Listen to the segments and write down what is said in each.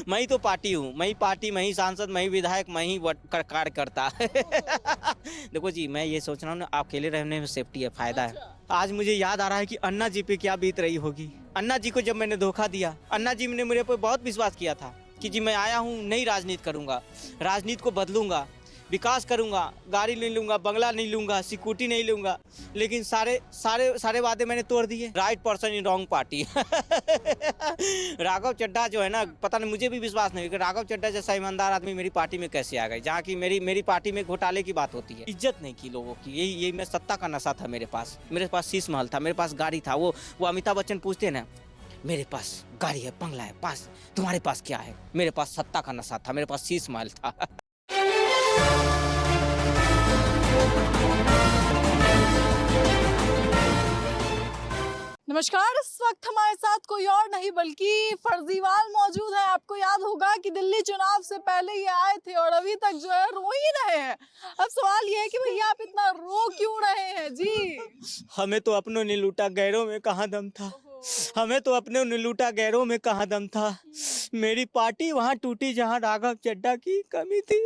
मैं ही तो पार्टी हूँ, मैं ही पार्टी, मैं ही सांसद, मैं ही विधायक, मैं ही कार्यकर्ता। देखो जी, मैं ये सोच रहा हूँ ना, अकेले रहने में सेफ्टी है, फायदा है। आज मुझे याद आ रहा है कि अन्ना जी पे क्या बीत रही होगी। अन्ना जी को जब मैंने धोखा दिया, अन्ना जी ने मेरे पे बहुत विश्वास किया था कि जी मैं आया हूँ, नई राजनीति करूंगा, राजनीति को बदलूंगा, विकास करूंगा, गाड़ी नहीं लूंगा, बंगला नहीं लूंगा, सिक्योरिटी नहीं लूंगा, लेकिन सारे सारे सारे वादे मैंने तोड़ दिए। Right person in wrong party. Raghav Chadha जो है ना, पता नहीं, मुझे भी विश्वास नहीं कि राघव चड्ढा जैसा ईमानदार आदमी मेरी पार्टी में कैसे आ गए, जहाँ की मेरी पार्टी में घोटाले की बात होती है। इज्जत नहीं की लोगों की, यही मैं सत्ता का नशा था मेरे पास शीश महल था, मेरे पास गाड़ी था। वो अमिताभ बच्चन पूछते ना, मेरे पास गाड़ी है, बंगला है, पास तुम्हारे पास क्या है? मेरे पास सत्ता का नशा था, मेरे पास शीश महल था। नमस्कार। इस वक्त हमारे साथ कोई और नहीं बल्कि फर्जीवाल मौजूद है। आपको याद होगा कि दिल्ली चुनाव से पहले ये आए थे और अभी तक जो है रो ही रहे हैं। अब सवाल ये है कि भैया आप इतना रो क्यों रहे हैं जी? हमें तो अपनों ने लूटा, गैरों में कहाँ दम था। हमें तो अपने ने लूटा, गैरों में कहाँ दम था। मेरी पार्टी वहाँ टूटी जहाँ राघव चड्ढा की कमी थी।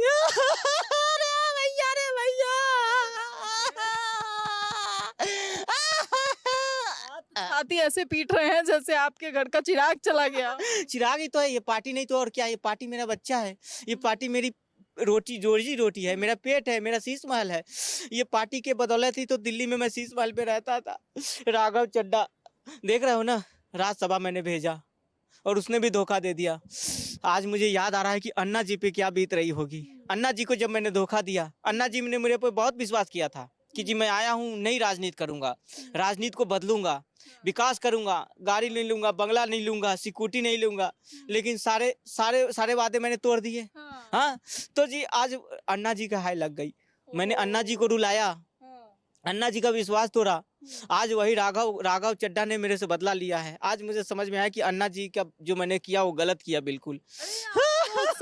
अरे भैया, छाती ऐसे पीट रहे हैं जैसे आपके घर का चिराग चला गया। चिराग ही तो है, ये पार्टी नहीं तो और क्या। ये पार्टी मेरा बच्चा है, ये पार्टी मेरी रोटी रोजी रोटी है, मेरा पेट है, मेरा शीश महल है। ये पार्टी के बदौलत ही तो दिल्ली में मैं शीश महल पे रहता था। राघव चड्ढा देख रहे हो ना, राज्यसभा मैंने भेजा और उसने भी धोखा दे दिया। आज मुझे याद आ रहा है कि अन्ना जी पे क्या बीत रही होगी। अन्ना जी को जब मैंने धोखा दिया, अन्ना जी ने मेरे पे बहुत विश्वास किया था कि जी मैं आया हूँ, नई राजनीति करूंगा, राजनीति को बदलूंगा, विकास करूंगा, गाड़ी नहीं लूंगा, बंगला नहीं लूंगा, सिक्योरिटी नहीं लूंगा, लेकिन सारे सारे सारे वादे मैंने तोड़ दिए। हाँ, तो जी आज अन्ना जी का हाय लग गई। मैंने अन्ना जी को रुलाया, अन्ना जी का विश्वास तोड़ा। आज वही राघव चड्ढा ने मेरे से बदला लिया है। आज मुझे समझ में आया कि अन्ना जी का जो मैंने किया वो गलत किया बिल्कुल।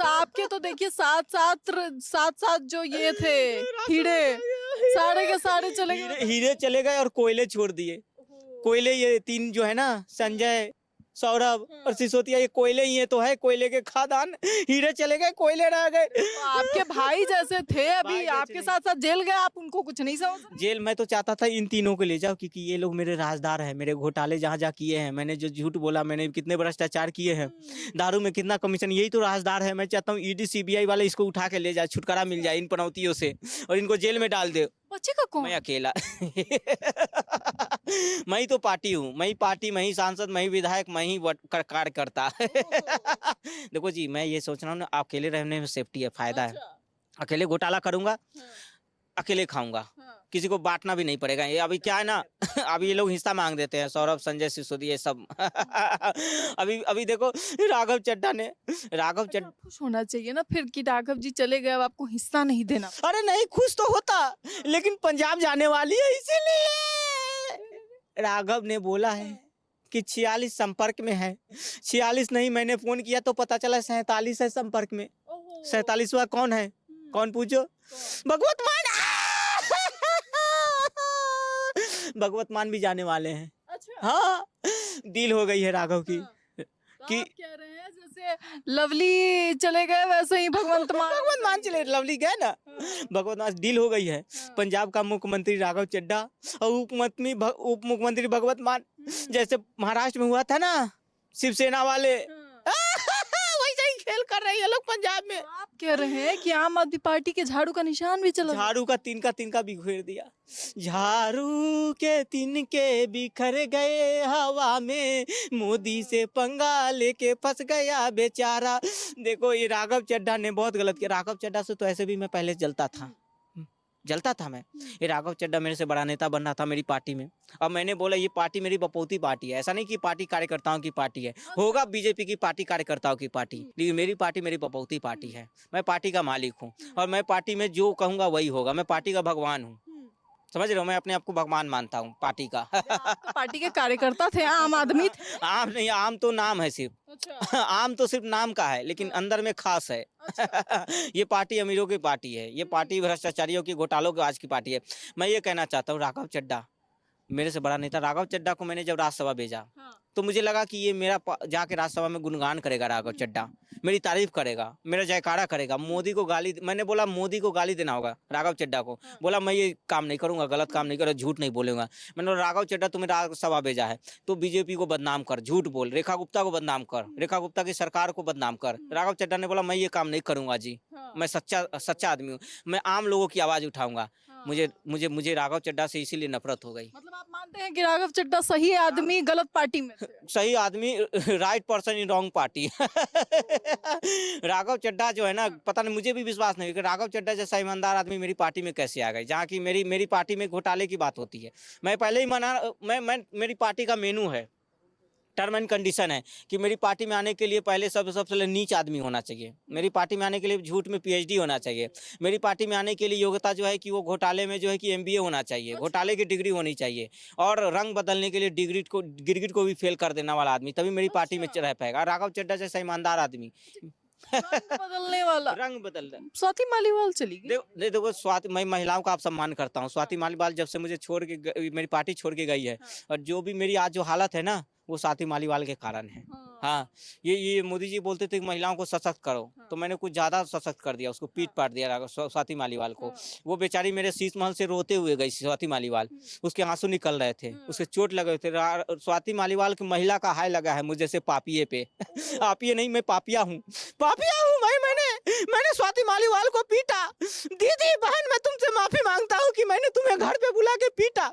आपके तो देखिए साथ जो ये थे हीरे, सारे के सारे चले गए। हीरे चले गए और कोयले छोड़ दिए। कोयले ये तीन जो है ना, संजय, सौरभ और सिसोदिया, ये कोयले ही है तो है, कोयले के खादान। हीरे चले गए, कोयले रह गए। तो आपके भाई जैसे थे, अभी आपके साथ साथ जेल गए, आप उनको कुछ नहीं समझ? जेल मैं तो चाहता था इन तीनों को ले जाओ, क्योंकि ये लोग मेरे राजदार हैं। मेरे घोटाले जहाँ जहाँ किए हैं, मैंने जो झूठ बोला, मैंने कितने भ्रष्टाचार किए हैं, दारू में कितना कमीशन, यही तो राजदार है। मैं चाहता हूँ ईडी सीबीआई वाले इसको उठा के ले जाए, छुटकारा मिल जाए इन पनौतियों से और इनको जेल में डाल दे। बच्चे का कौन? मैं अकेला। मैं ही तो पार्टी हूँ, मैं ही पार्टी, मैं ही सांसद, मैं ही विधायक, मैं ही कार्यकर्ता। देखो जी, मैं ये सोच रहा हूँ ना, अकेले रहने में सेफ्टी है, फायदा है। अकेले घोटाला करूंगा, अकेले खाऊंगा, किसी को बांटना भी नहीं पड़ेगा। ये अभी क्या है ना, अभी ये लोग हिस्सा मांग देते हैं, सौरभ, संजय, सिसोदिया, ये सब। अभी देखो राघव चड्ढा खुश होना चाहिए ना फिर कि राघव जी चले गए, अब आपको हिस्सा नहीं देना। अरे नहीं, खुश तो होता, लेकिन पंजाब जाने वाली है इसीलिए। राघव ने बोला है कि 46 संपर्क में है। 46 नहीं, मैंने फोन किया तो पता चला 47 है संपर्क में। 47वां कौन है? कौन पूछो? भगवत मान। भगवत मान भी जाने वाले हैं। अच्छा। हाँ, डील हो गई है राघव की। कि आप कह रहे हैं जैसे लवली चले गए वैसे ही भगवंत मान चले, लवली गए ना, भगवत मान डील हो गई है। पंजाब का मुख्यमंत्री राघव चड्ढा और उप मुख्यमंत्री भगवत मान, जैसे महाराष्ट्र में हुआ था ना शिवसेना वाले, वैसे ही खेल कर रहे हैं लोग पंजाब में। आप कह रहे हैं कि आम आदमी पार्टी के झाड़ू का निशान भी चला? झाड़ू का तिनका बिखेर दिया। झाड़ू के तिनके बिखर गए हवा में, मोदी से पंगा लेके फंस गया बेचारा। देखो ये राघव चड्ढा ने बहुत गलत किया। राघव चड्ढा से तो ऐसे भी मैं पहले जलता था मैं। ये राघव चड्ढा मेरे से बड़ा नेता बनना था मेरी पार्टी में। अब मैंने बोला ये पार्टी मेरी बपौती पार्टी है, ऐसा नहीं कि पार्टी कार्यकर्ताओं की पार्टी है। होगा बीजेपी की पार्टी कार्यकर्ताओं की पार्टी, लेकिन मेरी पार्टी मेरी बपौती पार्टी है। मैं पार्टी का मालिक हूँ और मैं पार्टी में जो कहूँगा वही होगा। मैं पार्टी का भगवान हूँ, समझ रहे हो? मैं अपने आप को भगवान मानता हूँ पार्टी का। तो पार्टी के कार्यकर्ता थे, आम आदमी थे। आम नहीं, आम तो नाम है सिर्फ। अच्छा। आम तो सिर्फ नाम का है, लेकिन अंदर में खास है। अच्छा। ये पार्टी अमीरों की पार्टी है, ये पार्टी भ्रष्टाचारियों की, घोटालों की आज की पार्टी है। मैं ये कहना चाहता हूँ राघव चड्ढा, मेरे से बड़ा नेता राघव चड्ढा को मैंने जब राज्यसभा भेजा हाँ। तो मुझे लगा कि ये मेरा जाके राज्यसभा में गुणगान करेगा राघव चड्ढा, मेरी तारीफ करेगा, मेरा जयकारा करेगा। मोदी को गाली, मैंने बोला मोदी को गाली देना होगा राघव चड्ढा को। हाँ। बोला मैं ये काम नहीं करूंगा, गलत काम नहीं करूंगा, झूठ नहीं बोलूंगा। मैंने बोला राघव चड्ढा तुम्हें राज्यसभा भेजा है तो बीजेपी को बदनाम कर, झूठ बोल, रेखा गुप्ता को बदनाम कर, रेखा गुप्ता की सरकार को बदनाम कर। राघव चड्ढा ने बोला मैं ये काम नहीं करूंगा जी, हाँ। मैं सच्चा आदमी हूँ, मैं आम लोगों की आवाज उठाऊंगा। हाँ। मुझे राघव चड्ढा से इसीलिए नफरत हो गई। मतलब आप मानते हैं कि राघव चड्ढा सही आदमी गलत पार्टी में थे? सही आदमी, right person in wrong party. Raghav Chadha जो है ना, पता नहीं, मुझे भी विश्वास नहीं कि राघव चड्ढा जैसा ईमानदार आदमी मेरी पार्टी में कैसे आ गए, जहाँ की मेरी पार्टी में घोटाले की बात होती है। मैं पहले ही मेरी पार्टी का मेनू है, टर्म एंड कंडीशन है कि मेरी पार्टी में आने के लिए पहले सबसे नीच आदमी होना चाहिए, मेरी पार्टी में आने के लिए झूठ में PhD होना चाहिए, मेरी पार्टी में आने के लिए योग्यता जो है कि वो घोटाले में जो है कि MBA होना चाहिए, घोटाले की डिग्री होनी चाहिए, और रंग बदलने के लिए गिरगिट को भी फेल कर देने वाला आदमी, तभी मेरी पार्टी में रह पाएगा। राघव चड्ढा जैसा ईमानदार आदमी, रंग बदलने वाला। रंग बदल रहा। स्वाति मालीवाल चली गई। देखो स्वाति, मैं महिलाओं का आप सम्मान करता हूँ। स्वाति मालीवाल जब से मुझे छोड़ के मेरी पार्टी छोड़ के गई है, और जो भी मेरी आज जो हालत है ना वो स्वाति मालीवाल के कारण है। हाँ, ये मोदी जी बोलते थे कि महिलाओं को सशक्त करो, तो मैंने कुछ ज्यादा सशक्त कर दिया, उसको पीट पाट दिया स्वाति मालीवाल को। वो बेचारी मेरे शीश महल से रोते हुए गई स्वाति मालीवाल, उसके आंसू निकल रहे थे, उसके चोट लगे थे। स्वाति मालीवाल की महिला का हाय लगा है मुझे से पापिये पे। पापिये नहीं, मैं पापिया हूँ, पापिया हूँ भाई। मैंने स्वाति मालीवाल को पीटा। दीदी बहन, मैं तुमसे माफी मांगता हूँ कि मैंने तुम्हें घर पे बुला के पीटा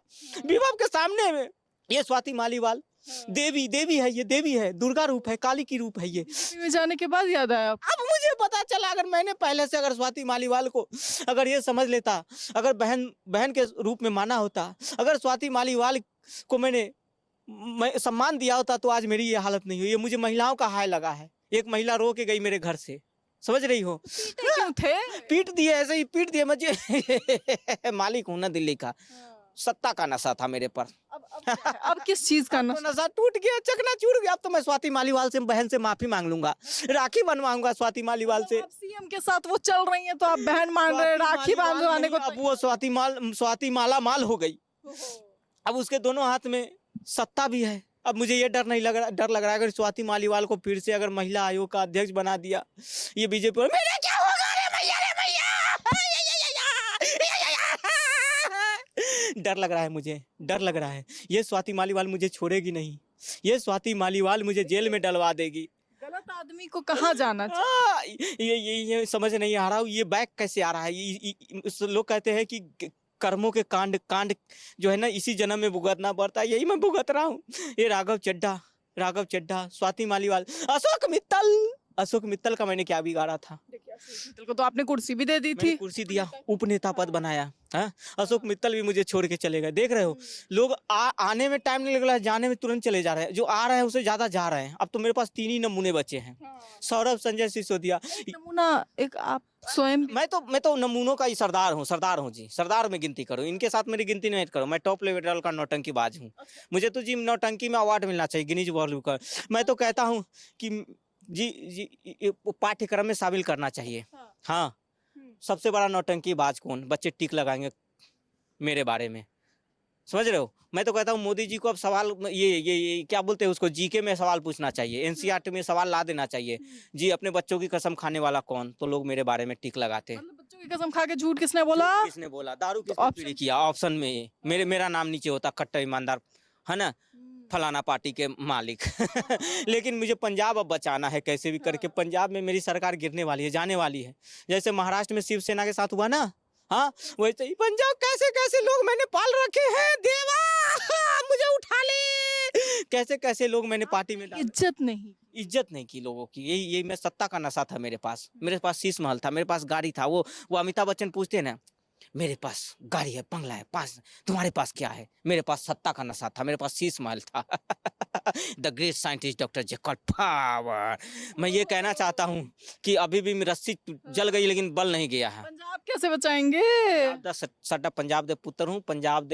विभव के सामने में। ये स्वाति मालीवाल देवी है, ये देवी है, दुर्गा रूप है, काली की रूप है ये। में जाने के बाद याद आया अब मुझे पता चला, अगर मैंने पहले से अगर स्वाति मालीवाल को अगर ये समझ लेता, अगर बहन के रूप में माना होता, अगर स्वाति मालीवाल को मैं सम्मान दिया होता तो आज मेरी ये हालत नहीं हुई। ये मुझे महिलाओं का हाय लगा है। एक महिला रो के गई मेरे घर से, समझ रही हो? क्यों थे? पीट दिए, ऐसे ही पीट दिए मुझे। मालिक हूँ ना दिल्ली का, सत्ता का नशा था मेरे पर। अब किस चीज का नशा टूट गया, चकनाचूर गया। अब तो मैं स्वाति मालीवाल से, बहन से माफी मांग लूंगा, राखी बनवाऊंगा स्वाति मालीवाल से। अब CM के साथ वो चल रही हैं तो आप बहन मान रहे, राखी बांधवाने को। अब वो स्वाति माला माल हो गई। अब उसके दोनों हाथ में सत्ता भी है। अब मुझे ये डर लग रहा है अगर स्वाति मालीवाल को फिर से अगर महिला आयोग का अध्यक्ष बना दिया ये बीजेपी, मेरा क्या होगा रे भैया, रे भैया। डर लग रहा है मुझे, डर लग रहा है। ये स्वाति मालीवाल मुझे छोड़ेगी नहीं, ये स्वाति मालीवाल मुझे जेल में डलवा देगी। गलत आदमी को कहाँ जाना चाहिए? ये समझ नहीं आ रहा हूँ, ये बैक कैसे आ रहा है। लोग कहते हैं कि कर्मों के कांड जो है ना इसी जन्म में भुगतना पड़ता है, यही मैं भुगत रहा हूँ। ये राघव चड्ढा, स्वाति मालीवाल, अशोक मित्तल का मैंने क्या बिगाड़ा था? मित्तल को तो आपने कुर्सी भी दे दी थी। कुर्सी दिया, उपनेता पद बनाया। हाँ, अशोक मित्तल भी मुझे छोड़ के चले गए। देख रहे हो, लोग आने में टाइम नहीं लग रहा है, जाने में तुरंत चले जा रहे हैं। जो आ रहे हैं उससे ज्यादा जा रहे हैं। अब तो मेरे पास 3 ही नमूने बचे हैं, सौरभ, संजय सिसोदिया। नमूना एक आप स्वयं। मैं तो नमूनों का ही सरदार हूँ जी, सरदार में गिनती करो, इनके साथ मेरी गिनती नहीं करो। मैं टॉप लेवल का नौटंकीबाज हूँ। मुझे तो जी नौटंकी में अवार्ड मिलना चाहिए, गिनीज वर्ल्ड का। मैं तो कहता हूँ कि जी पाठ्यक्रम में शामिल करना चाहिए। हाँ, सबसे बड़ा नौटंकीबाज कौन? बच्चे टिक लगाएंगे मेरे बारे में, समझ रहे हो? मैं तो कहता हूँ मोदी जी को अब सवाल ये क्या बोलते हैं उसको, जीके में सवाल पूछना चाहिए, NCERT में सवाल ला देना चाहिए। जी अपने बच्चों की कसम खाने वाला कौन? तो लोग मेरे बारे में टिक लगाते। मतलब बच्चों की कसम खा के झूठ किसने बोला? दारू किसने पीड़ी किया? ऑप्शन में मेरा नाम नीचे होता, कट्टर ईमानदार, है ना, फलाना पार्टी के मालिक। लेकिन मुझे पंजाब अब बचाना है कैसे भी करके। पंजाब में मेरी सरकार गिरने वाली है, जाने वाली है। जैसे महाराष्ट्र में शिवसेना के साथ हुआ ना, हाँ, वैसे ही पंजाब कैसे लोग मैंने पाल रखे हैं, देवा मुझे उठा ले। कैसे लोग मैंने पार्टी में इज्जत नहीं की लोगों की। यही मैं, सत्ता का नशा था मेरे पास शीश महल था, मेरे पास गाड़ी था। वो अमिताभ बच्चन पूछते हैं ना, मेरे पास गाड़ी है, बंगला है, पास तुम्हारे पास क्या है? मेरे पास सत्ता का नशा था, मेरे पास शीश महल था। The great scientist doctor Jacob power. मैं ये कहना चाहता हूँ कि अभी भी रस्सी जल गई लेकिन बल नहीं गया है। पंजाब कैसे बचाएंगे? साडा पंजाब दे पुत्र हूँ, पंजाब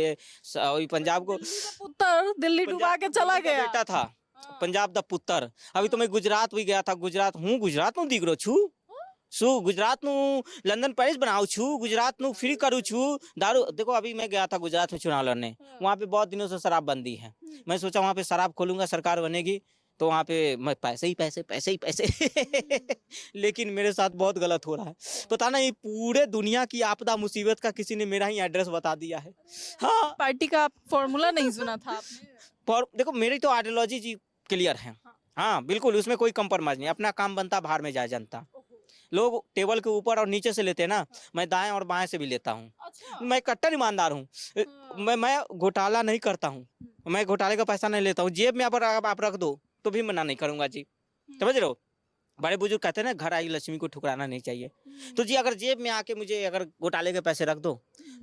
को पुत्र दिल्ली डुबा के चला गया बेटा था। पंजाब दा पुत्र। अभी तो मैं गुजरात भी गया था, गुजरात में दिख रो छू, શું ગુજરાતનું લંડન પેરિસ બનાવું છું, ગુજરાતનું फ्री करूँ છું दारू। देखो अभी मैं गया था गुजरात में चुनाव लड़ने, वहाँ पे बहुत दिनों से शराब बंदी है। मैं सोचा वहाँ पे शराब खोलूंगा, सरकार बनेगी तो वहाँ पे मैं पैसे ही पैसे पैसे ही पैसे लेकिन मेरे साथ बहुत गलत हो रहा है। पता नहीं पूरे दुनिया की आपदा मुसीबत का किसी ने मेरा ही एड्रेस बता दिया है। हाँ, पार्टी का फॉर्मूला नहीं सुना था आपने? पर देखो मेरी तो आइडियोलॉजी जी क्लियर है। हाँ बिल्कुल, उसमें कोई कंप्रोमाइज नहीं। अपना काम बनता, बाहर में जाए जनता। लोग टेबल के ऊपर और नीचे से लेते हैं ना, मैं दाएं और बाएं से भी लेता हूँ। अच्छा। मैं कट्टर ईमानदार हूँ। मैं घोटाला नहीं करता हूँ, मैं घोटाले का पैसा नहीं लेता हूँ। जेब में अगर आप रख दो तो भी मना नहीं करूंगा जी, समझ रहे हो। बड़े बुजुर्ग कहते हैं ना, घर आई लक्ष्मी को ठुकराना नहीं चाहिए। तो जी अगर जेब में आके मुझे अगर घोटाले के पैसे रख दो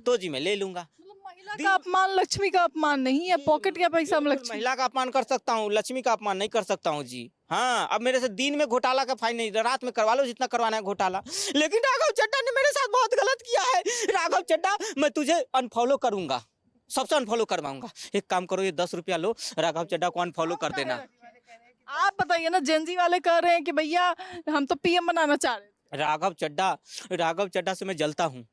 तो जी मैं ले लूंगा। मतलब महिला का अपमान लक्ष्मी का अपमान नहीं है, पॉकेट का पैसा में लक्ष्मी। महिला का अपमान कर सकता हूँ, लक्ष्मी का अपमान नहीं कर सकता हूँ जी। हाँ, अब मेरे से दिन में घोटाला का फाइन नहीं, रात में करवा लो जितना करवाना है घोटाला। लेकिन राघव चड्ढा ने मेरे साथ बहुत गलत किया है। राघव चड्ढा, मैं तुझे अनफॉलो करूंगा, सबसे अनफॉलो करवाऊंगा। एक काम करो, ये 10 रुपया लो, राघव चड्ढा को अनफॉलो कर देना। आप बताइए ना, जेनजी वाले कह रहे हैं कि भैया हम तो पीएम बनाना चाह रहे थे। राघव चड्ढा से मैं जलता हूँ,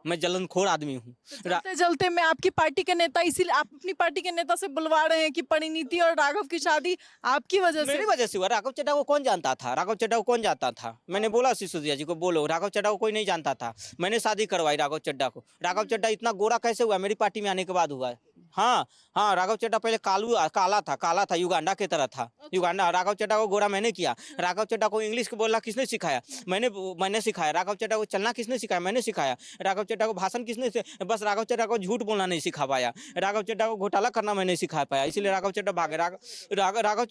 मैं जलनखोर आदमी हूँ। चलते चलते मैं आपकी पार्टी के नेता, इसीलिए आप अपनी पार्टी के नेता से बुलवा रहे हैं कि परिणीति और राघव की शादी आपकी वजह से। मेरी वजह से हुआ। राघव चड्ढा को कौन जानता था? राघव चड्ढा को कौन जानता था? मैंने बोला सिसोदिया जी को, बोलो राघव चड्ढा को कोई नहीं जानता था। मैंने शादी करवाई राघव चड्ढा को। राघव चड्ढा इतना गोरा कैसे हुआ? मेरी पार्टी में आने के बाद हुआ है। हाँ हाँ, राघव चड्ढा पहले काला था, युगांडा की तरह था। युगांडा, राघव चड्ढा को गोरा मैंने किया। राघव चड्ढा को इंग्लिश बोलना किसने सिखाया? मैंने सिखाया। राघव चड्ढा को चलना किसने सिखाया? मैंने सिखाया। राघव चड्ढा को भाषण किसने से, बस राघव चड्ढा को झूठ बोलना नहीं सिखा पाया। राघव चड्ढा को घोटाला करना मैं नहीं सिखा पाया, इसीलिए राघव चड्ढा भागे। राघव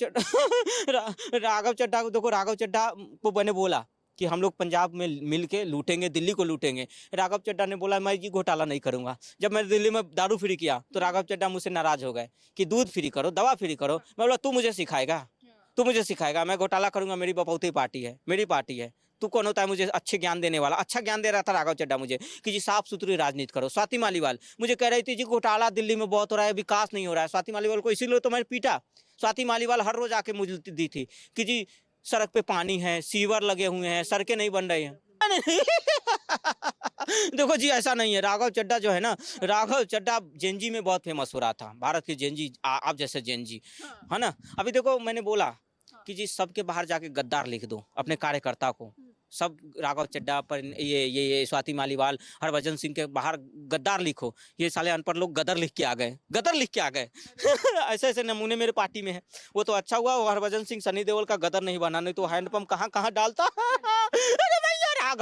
चड्ढा को देखो, राघव चड्ढा को मैंने बोला कि हम लोग पंजाब में मिलके लूटेंगे, दिल्ली को लूटेंगे। राघव चड्ढा ने बोला मैं ये घोटाला नहीं करूंगा। जब मैंने दिल्ली में दारू फ्री किया तो राघव चड्ढा मुझसे नाराज हो गए कि दूध फ्री करो, दवा फ्री करो। मैं बोला तू मुझे सिखाएगा, मैं घोटाला करूंगा। मेरी बपौती पार्टी है, मेरी पार्टी है। तू कौन होता है मुझे अच्छे ज्ञान देने वाला? अच्छा ज्ञान दे रहा था राघव चड्ढा मुझे कि जी साफ सुथरी राजनीति करो। स्वाति मालीवाल मुझे कह रही थी जी घोटाला दिल्ली में बहुत हो रहा है, विकास नहीं हो रहा है। स्वाति मालीवाल को इसीलिए तो मैंने पीटा। स्वाति मालीवाल हर रोज आके मुझे दी थी कि जी सड़क पे पानी है, सीवर लगे हुए हैं, सड़कें नहीं बन रही हैं। देखो जी ऐसा नहीं है। राघव चड्ढा जो है ना, राघव चड्ढा जेनजी में बहुत फेमस हो रहा था, भारत के जेनजी, आप जैसे जेनजी है ना। अभी देखो मैंने बोला कि जी सबके बाहर जाके गद्दार लिख दो अपने कार्यकर्ता को। सब राघव चड्ढा पर ये स्वाति मालीवाल, हरभजन सिंह के बाहर गद्दार लिखो। ये साले अनपढ़ लोग गदर लिख के आ गए। ऐसे ऐसे नमूने मेरे पार्टी में है। वो तो अच्छा हुआ वो हरभजन सिंह सनी देओल का गदर नहीं बना, नहीं तो हैंडपंप कहाँ डालता। अरे भैया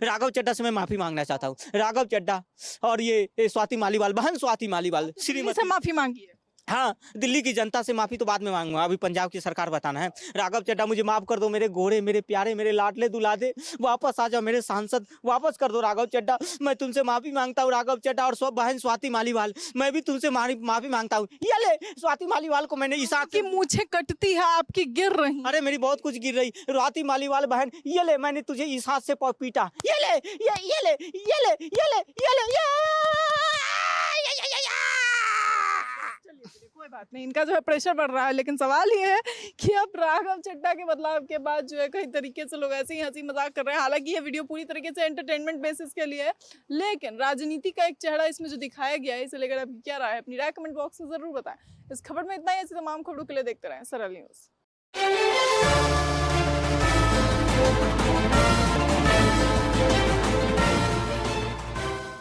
राघव चड्ढा से मैं माफी मांगना चाहता हूँ। राघव चड्ढा और ये स्वाति मालीवाल, बहन स्वाति मालीवाल, श्रीमती से माफी मांगी है। हाँ, दिल्ली की जनता से माफी तो बाद में मांगूंगा, अभी पंजाब की सरकार बताना है। राघव चड्ढा मुझे माफ कर दो, मेरे घोड़े, मेरे प्यारे, मेरे लाडले दुलादे, वापस आ जाओ मेरे सांसद, वापस कर दो राघव चड्ढा। मैं तुमसे माफी मांगता हूँ राघव चड्ढा और सब बहन स्वाति मालीवाल, मैं भी तुमसे माफी मांगता हूँ। ये ले, स्वाति मालीवाल को मैंने इसा की मूछें कटती है आपकी, गिर रही। अरे मेरी बहुत कुछ गिर रही। स्वाति मालीवाल बहन, ये ले, मैंने तुझे इस हाथ से पीटा। ये ले, ये ले, ये ले, ये ले, ये ले, कोई बात नहीं, इनका जो है प्रेशर बढ़ रहा है। लेकिन सवाल ये है कि अब राघव चड्ढा के बदलाव के बाद जो है कई तरीके से लोग ऐसे ही हंसी मजाक कर रहे हैं। हालांकि ये वीडियो पूरी तरीके से एंटरटेनमेंट बेसिस के लिए है, लेकिन राजनीति का एक चेहरा इसमें जो दिखाया गया है, इसे लेकर आपकी क्या राय है, अपनी राय कमेंट बॉक्स में जरूर बताएं। इस खबर में इतना ही। ऐसी तमाम खबरों के लिए देखते रहें सरल न्यूज।